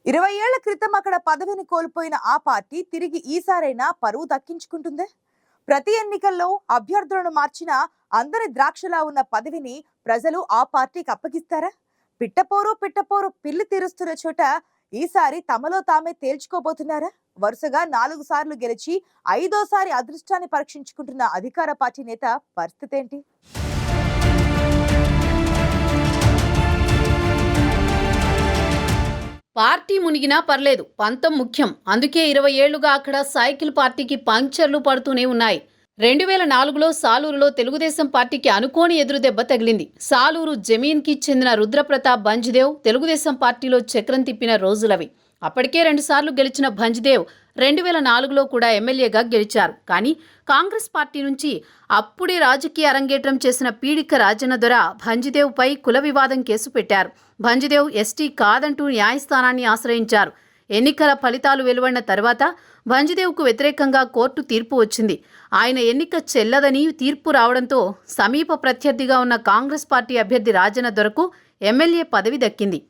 20 ఏళ్ల క్రితం అక్కడ పదవిని కోల్పోయిన ఆ పార్టీ తిరిగి ఈసారైనా పరువు దక్కించుకుంటుందే? ప్రతి ఎన్నికల్లో అభ్యర్థులను మార్చిన అందరి ద్రాక్షలా ఉన్న పదవిని ప్రజలు ఆ పార్టీకి అప్పగిస్తారా? పిట్టపోరు పిల్లి తీరుస్తున్న చోట ఈసారి తమలో తామే తేల్చుకోబోతున్నారా? వరుసగా 4 సార్లు గెలిచి 5వ సారి అదృష్టాన్ని పరీక్షించుకుంటున్న అధికార పార్టీ నేత పరిస్థితి ఏంటి? పార్టీ మునిగినా పర్లేదు, పంతం ముఖ్యం. అందుకే 20 ఏళ్లుగా అక్కడ సైకిల్ పార్టీకి పంక్చర్లు పడుతూనే ఉన్నాయి. 2004లో సాలూరులో తెలుగుదేశం పార్టీకి అనుకోని ఎదురుదెబ్బ తగిలింది. సాలూరు జమీన్కి చెందిన రుద్రప్రతాప్ బంజ్దేవ్ తెలుగుదేశం పార్టీలో చక్రం తిప్పిన రోజులవి. అప్పటికే 2 సార్లు గెలిచిన బంజ్దేవ్ 2004లో కూడా ఎమ్మెల్యేగా గెలిచారు. కానీ కాంగ్రెస్ పార్టీ నుంచి అప్పుడే రాజకీయ అరంగేట్రం చేసిన పీడిక రాజన్న దొర బంజ్దేవ్పై కుల వివాదం కేసు పెట్టారు. బంజ్దేవ్ ఎస్టీ కాదంటూ న్యాయస్థానాన్ని ఆశ్రయించారు. ఎన్నికల ఫలితాలు వెలువడిన తర్వాత బంజ్దేవ్కు వ్యతిరేకంగా కోర్టు తీర్పు వచ్చింది. ఆయన ఎన్నిక చెల్లదని తీర్పు రావడంతో సమీప ప్రత్యర్థిగా ఉన్న కాంగ్రెస్ పార్టీ అభ్యర్థి రాజన్న దొరకు ఎమ్మెల్యే పదవి దక్కింది.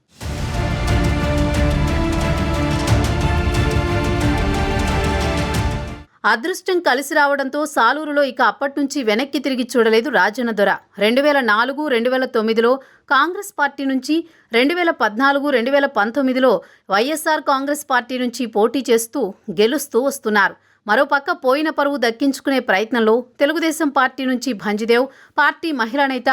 అదృష్టం కలిసి రావడంతో సాలూరులో ఇక అప్పట్నుంచి వెనక్కి తిరిగి చూడలేదు రాజన్న దొర. 2004, 2009లో కాంగ్రెస్ పార్టీ నుంచి, 2014, 2019లో వైఎస్ఆర్ కాంగ్రెస్ పార్టీ నుంచి పోటీ చేస్తూ గెలుస్తూ వస్తున్నారు. మరోపక్క పోయిన పరువు దక్కించుకునే ప్రయత్నంలో తెలుగుదేశం పార్టీ నుంచి బంజ్దేవ్, పార్టీ మహిళా నేత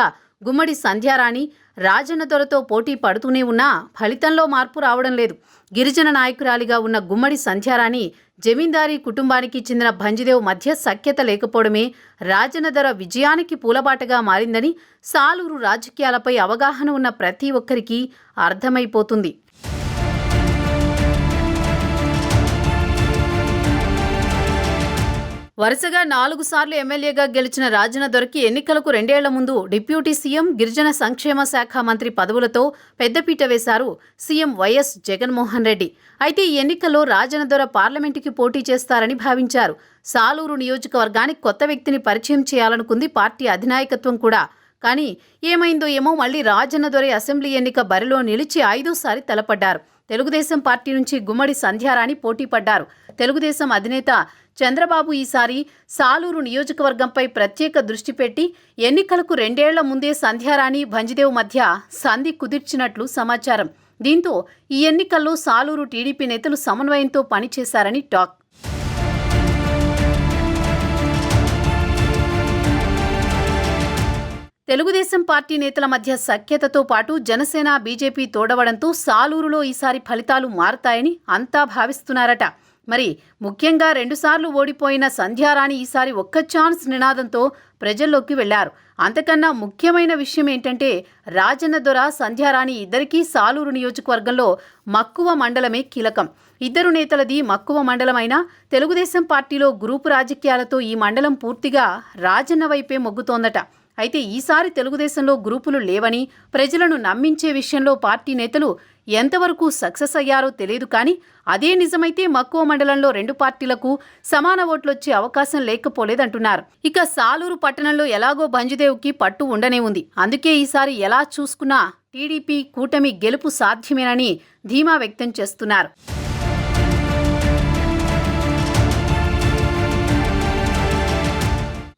గుమ్మడి సంధ్యారాణి రాజన్న దొరతో పోటీ పడుతూనే ఉన్నా ఫలితంలో మార్పు రావడం లేదు. గిరిజన నాయకురాలిగా ఉన్న గుమ్మడి సంధ్యారాణి జమీందారీ కుటుంబానికి చెందిన బంజ్దేవ్ మధ్య సఖ్యత లేకపోవడమే రాజన్న దొర విజయానికి పూలబాటగా మారిందని సాలూరు రాజకీయాలపై అవగాహన ఉన్న ప్రతి ఒక్కరికి అర్థమైపోతుంది. వరుసగా 4 సార్లు ఎమ్మెల్యేగా గెలిచిన రాజన్న దొరకి ఎన్నికలకు 2 ఏళ్ల ముందు డిప్యూటీ సీఎం, గిరిజన సంక్షేమ శాఖ మంత్రి పదవులతో పెద్దపీట వేశారు సీఎం వైఎస్ జగన్మోహన్ రెడ్డి. అయితే ఈ ఎన్నికల్లో రాజన్న దొర పార్లమెంటుకి పోటీ చేస్తారని భావించారు. సాలూరు నియోజకవర్గానికి కొత్త వ్యక్తిని పరిచయం చేయాలనుకుంది పార్టీ అధినాయకత్వం కూడా. కానీ ఏమైందో ఏమో మళ్లీ రాజన్న దొర అసెంబ్లీ ఎన్నిక బరిలో నిలిచి 5వ సారి తలపడ్డారు. తెలుగుదేశం పార్టీ నుంచి గుమ్మడి సంధ్యారాణి పోటీ పడ్డారు. తెలుగుదేశం అధినేత చంద్రబాబు ఈసారి సాలూరు నియోజకవర్గంపై ప్రత్యేక దృష్టి పెట్టి ఎన్నికలకు 2 ఏళ్ల ముందే సంధ్యారాణి, బంజ్దేవ్ మధ్య సంధి కుదిర్చినట్లు సమాచారం. దీంతో ఈ ఎన్నికల్లో సాలూరు టీడీపీ నేతలు సమన్వయంతో పనిచేశారని టాక్. తెలుగుదేశం పార్టీ నేతల మధ్య సఖ్యతతో పాటు జనసేన, బీజేపీ తోడవడంతో సాలూరులో ఈసారి ఫలితాలు మారతాయని అంతా భావిస్తున్నారట. మరి ముఖ్యంగా 2 సార్లు ఓడిపోయిన సంధ్యారాణి ఈసారి ఒక్క ఛాన్స్ నినాదంతో ప్రజల్లోకి వెళ్లారు. అంతకన్నా ముఖ్యమైన విషయం ఏంటంటే రాజన్న దొర, సంధ్యారాణి ఇద్దరికీ సాలూరు నియోజకవర్గంలో మక్కువ మండలమే కీలకం. ఇద్దరు నేతలది మక్కువ మండలమైనా తెలుగుదేశం పార్టీలో గ్రూపు రాజకీయాలతో ఈ మండలం పూర్తిగా రాజన్న వైపే మొగ్గుతోందట. అయితే ఈసారి తెలుగుదేశంలో గ్రూపులు లేవని ప్రజలను నమ్మించే విషయంలో పార్టీ నేతలు ఎంతవరకు సక్సెస్ అయ్యారో తెలియదు. కానీ అదే నిజమైతే మక్కువ మండలంలో 2 పార్టీలకు సమాన ఓట్లొచ్చే అవకాశం లేకపోలేదంటున్నారు. ఇక సాలూరు పట్టణంలో ఎలాగో బంజ్దేవ్కి పట్టు ఉండనే ఉంది. అందుకే ఈసారి ఎలా చూసుకున్నా టీడీపీ కూటమి గెలుపు సాధ్యమేనని ధీమా వ్యక్తం చేస్తున్నారు.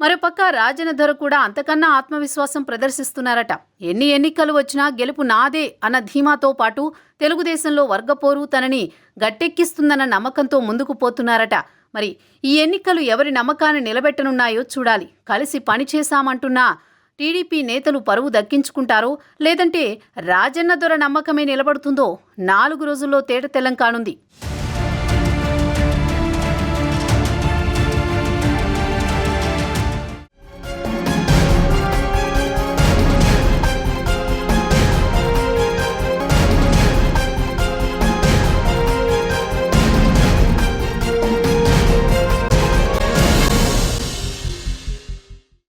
మరోపక్క రాజన్న దొర కూడా అంతకన్నా ఆత్మవిశ్వాసం ప్రదర్శిస్తున్నారట. ఎన్ని ఎన్నికలు వచ్చినా గెలుపు నాదే అన్న ధీమాతో పాటు తెలుగుదేశంలో వర్గపోరు తనని గట్టెక్కిస్తుందన్న నమ్మకంతో ముందుకు పోతున్నారట. మరి ఈ ఎన్నికలు ఎవరి నమ్మకాన్ని నిలబెట్టనున్నాయో చూడాలి. కలిసి పనిచేశామంటున్న టీడీపీ నేతలు పరువు దక్కించుకుంటారో లేదంటే రాజన్న దొర నమ్మకమే నిలబడుతుందో 4 రోజుల్లో తేటతెల్లం కానుంది.